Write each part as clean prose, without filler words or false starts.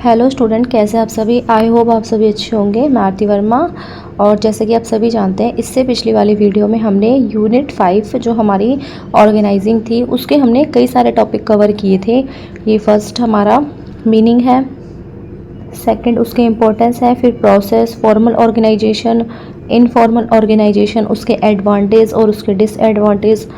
Hello student, कैसे आप सभी। आई होप आप सभी अच्छे होंगे। मैं आरती वर्मा। और जैसे कि आप सभी जानते हैं, इससे पिछली वाली वीडियो में हमने यूनिट 5 जो हमारी ऑर्गेनाइजिंग थी उसके हमने कई सारे टॉपिक कवर किए थे। ये फर्स्ट हमारा मीनिंग है, सेकंड उसके इम्पोर्टेंस है, फिर process, formal organization, informal organization, उसके एडवांटेज और उसके डिसएडवांटेज।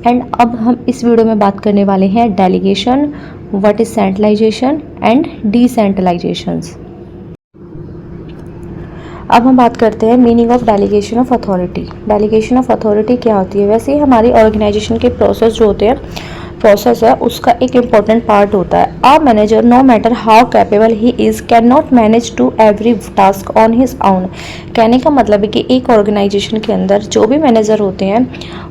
एंड अब हम इस वीडियो में बात करने वाले हैं delegation, what is centralization and decentralizations. अब हम बात करते हैं meaning of delegation of authority. Delegation of authority क्या होती है? वैसे ही हमारी ऑर्गेनाइजेशन के प्रोसेस जो होते हैं, प्रोसेस है उसका एक इम्पॉर्टेंट पार्ट होता है। A manager no matter how capable he is can not manage to every task on his own. कहने का मतलब है कि एक ऑर्गेनाइजेशन के अंदर जो भी मैनेजर होते हैं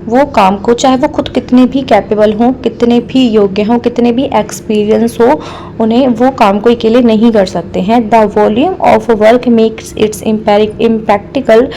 वो काम को, चाहे वो खुद कितने भी कैपेबल हों, कितने भी योग्य हों, कितने भी एक्सपीरियंस हो, उन्हें वो काम को अकेले नहीं कर सकते हैं। The volume of work makes its impractical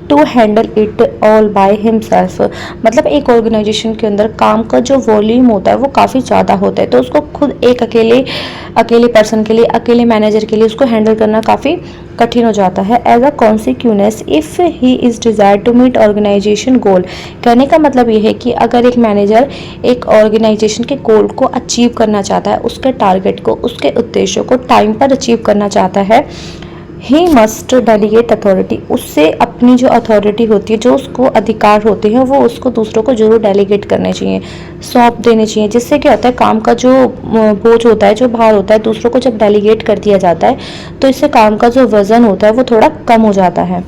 to handle it all by himself. मतलब एक ऑर्गेनाइजेशन के अंदर काम का जो वॉल्यूम होता है वो काफ़ी ज़्यादा होता है, तो उसको खुद एक अकेले पर्सन के लिए, अकेले मैनेजर के लिए उसको हैंडल करना काफ़ी कठिन हो जाता है। As a consequence if he is desire to meet organization goal. कहने का मतलब ये है कि अगर एक मैनेजर एक ऑर्गेनाइजेशन के गोल को अचीव करना चाहता है, उसके टारगेट को, उसके उद्देश्यों को टाइम पर अचीव करना चाहता है, ही मस्ट डेलीगेट अथॉरिटी। उससे अपनी जो अथॉरिटी होती है, जो उसको अधिकार होते हैं, वो उसको दूसरों को जरूर डेलीगेट करने चाहिए, सौंप देने चाहिए। जिससे क्या होता है, काम का जो बोझ होता है, जो भार होता है, दूसरों को जब डेलीगेट कर दिया जाता है तो इससे काम का जो वजन होता है वो थोड़ा कम हो जाता है।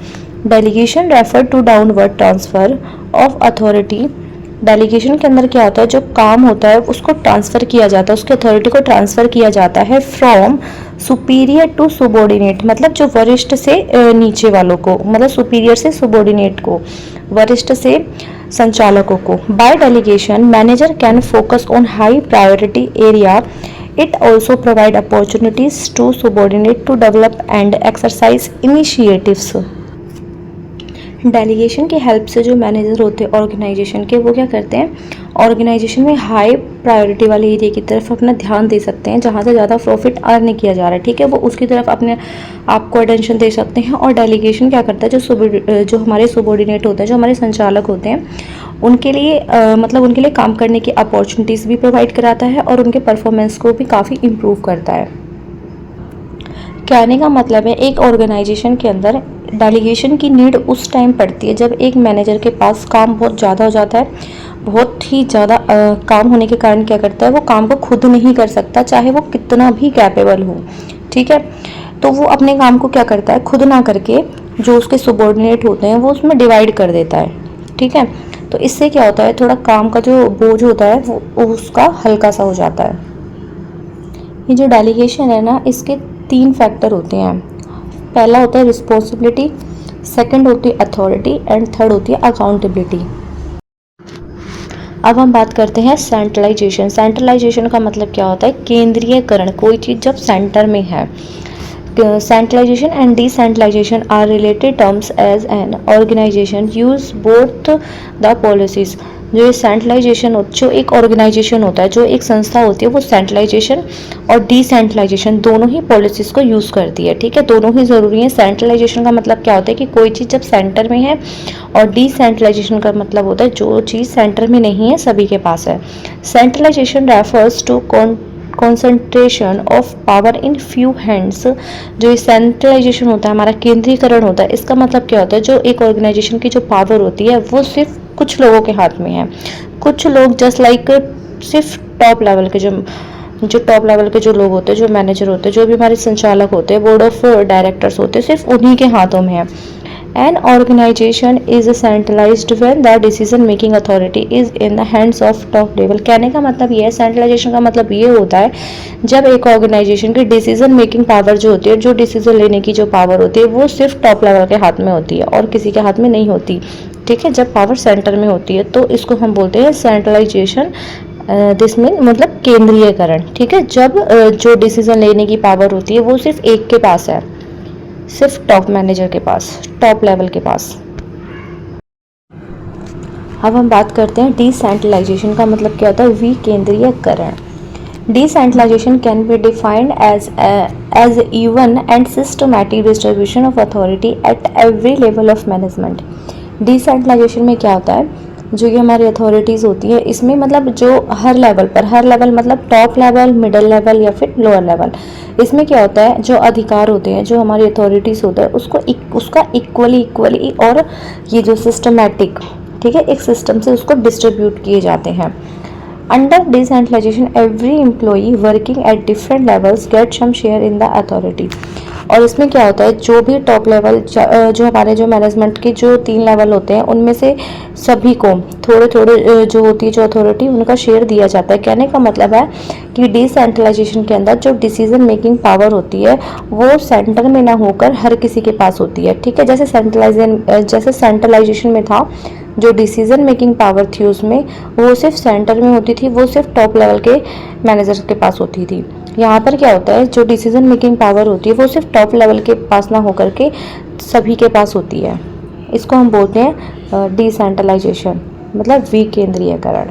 Delegation refer to downward transfer of authority. Delegation के अंदर क्या होता है, जो काम होता है उसको ट्रांसफ़र किया जाता है, उसकी अथॉरिटी को ट्रांसफ़र किया जाता है फ्रॉम सुपीरियर टू सुबॉर्डिनेट। मतलब जो वरिष्ठ से नीचे वालों को, मतलब सुपीरियर से सुबॉर्डिनेट को, वरिष्ठ से संचालकों को। By delegation manager can focus on high priority area. It also provide opportunities to subordinate to develop and exercise initiatives. Delegation की हेल्प से जो मैनेजर होते हैं ऑर्गेनाइजेशन के, वो क्या करते हैं, ऑर्गेनाइजेशन में हाई प्रायोरिटी वाले एरिया की तरफ अपना ध्यान दे सकते हैं, जहाँ से ज़्यादा प्रॉफिट अर्न किया जा रहा है, ठीक है, वो उसकी तरफ अपने आप को अटेंशन दे सकते हैं। और डेलीगेशन क्या करता है, जो हमारे सबॉर्डिनेट होते हैं, जो हमारे संचालक होते हैं, उनके लिए मतलब उनके लिए काम करने की अपॉर्चुनिटीज़ भी प्रोवाइड कराता है और उनके परफॉर्मेंस को भी काफ़ी इम्प्रूव करता है। कहने का मतलब है, एक ऑर्गेनाइजेशन के अंदर डेलीगेशन की नीड उस टाइम पड़ती है जब एक मैनेजर के पास काम बहुत ज़्यादा हो जाता है। बहुत ही ज़्यादा काम होने के कारण क्या करता है, वो काम को खुद नहीं कर सकता, चाहे वो कितना भी कैपेबल हो, ठीक है। तो वो अपने काम को क्या करता है, खुद ना करके जो उसके सबॉर्डिनेट होते हैं वो उसमें डिवाइड कर देता है, ठीक है। तो इससे क्या होता है, थोड़ा काम का जो बोझ होता है वो उसका हल्का सा हो जाता है। ये जो डेलीगेशन है ना, इसके 3 फैक्टर होते हैं। पहला होता है रिस्पॉन्सिबिलिटी, सेकंड होती है अथॉरिटी एंड थर्ड होती है अकाउंटेबिलिटी। अब हम बात करते हैं सेंट्रलाइजेशन। सेंट्रलाइजेशन का मतलब क्या होता है, केंद्रीयकरण। कोई चीज़ जब सेंटर में है। Centralization and decentralization are related terms as an organization use both the policies. जो ये सेंट्रलाइजेशन जो एक ऑर्गेनाइजेशन होता है, जो एक संस्था होती है, वो सेंट्रलाइजेशन और डिसेंट्रलाइजेशन दोनों ही पॉलिसीज़ को यूज़ करती है, ठीक है। दोनों ही ज़रूरी है। सेंट्रलाइजेशन का मतलब क्या होता है कि कोई चीज़ जब सेंटर में है, और डिसेंट्रलाइजेशन का मतलब होता है जो चीज़ सेंटर में नहीं है, सभी के पास है। Centralization refers to concentration of power in few hands. जो सेंट्रलाइजेशन होता है, हमारा केंद्रीकरण होता है, इसका मतलब क्या होता है, जो एक ऑर्गेनाइजेशन की जो पावर होती है वो सिर्फ कुछ लोगों के हाथ में है। कुछ लोग जस्ट लाइक सिर्फ टॉप लेवल के जो टॉप लेवल के जो लोग होते हैं, जो मैनेजर होते हैं, जो भी हमारे संचालक होते हैं, बोर्ड ऑफ डायरेक्टर्स होते हैं, सिर्फ उन्हीं के हाथों में है। An organization is centralized when the decision making authority is in the hands of top level। कहने का मतलब ये है, सेंट्रलाइजेशन का मतलब ये होता है जब एक ऑर्गेनाइजेशन की डिसीजन मेकिंग पावर जो होती है, जो डिसीजन लेने की जो पावर होती है, वो सिर्फ टॉप लेवल के हाथ में होती है और किसी के हाथ में नहीं होती, ठीक है। जब पावर सेंटर में होती है तो इसको हम बोलते हैं सेंट्रलाइजेशन। दिस मीन मतलब केंद्रीयकरण, ठीक है। जब जो डिसीजन लेने की पावर होती है वो सिर्फ एक के पास है, सिर्फ टॉप मैनेजर के पास, टॉप लेवल के पास। अब हम बात करते हैं डिसेंट्रलाइजेशन का मतलब क्या होता है, विकेंद्रीयकरण। Decentralization can be defined as even and systematic distribution of authority at every level of management. Decentralization में क्या होता है, जो ये हमारी अथॉरिटीज़ होती है इसमें मतलब जो हर लेवल मतलब टॉप लेवल, मिडिल लेवल या फिर लोअर लेवल, इसमें क्या होता है जो अधिकार होते हैं, जो हमारी अथॉरिटीज़ होता है उसका इक्वली और ये जो सिस्टमेटिक, ठीक है, एक सिस्टम से उसको डिस्ट्रीब्यूट किए जाते हैं. Under decentralization, every employee working at different levels get some share in the authority. और इसमें क्या होता है, जो भी टॉप लेवल, जो हमारे जो मैनेजमेंट के जो 3 लेवल होते हैं उनमें से सभी को थोड़े थोड़े जो होती है जो अथॉरिटी, उनका शेयर दिया जाता है. कहने का मतलब है कि डिसेंट्रलाइजेशन के अंदर जो डिसीजन मेकिंग पावर होती है वो सेंटर में ना होकर हर किसी के पास होती है. ठीक है, जैसे सेंट्रलाइजेशन में था, जो डिसीजन मेकिंग पावर थी उसमें वो सिर्फ सेंटर में होती थी, वो सिर्फ टॉप लेवल के मैनेजर के पास होती थी. यहाँ पर क्या होता है, जो डिसीजन मेकिंग पावर होती है वो सिर्फ टॉप लेवल के पास ना होकर के सभी के पास होती है. इसको हम बोलते हैं डिसेंट्रलाइजेशन, मतलब विकेंद्रीयकरण.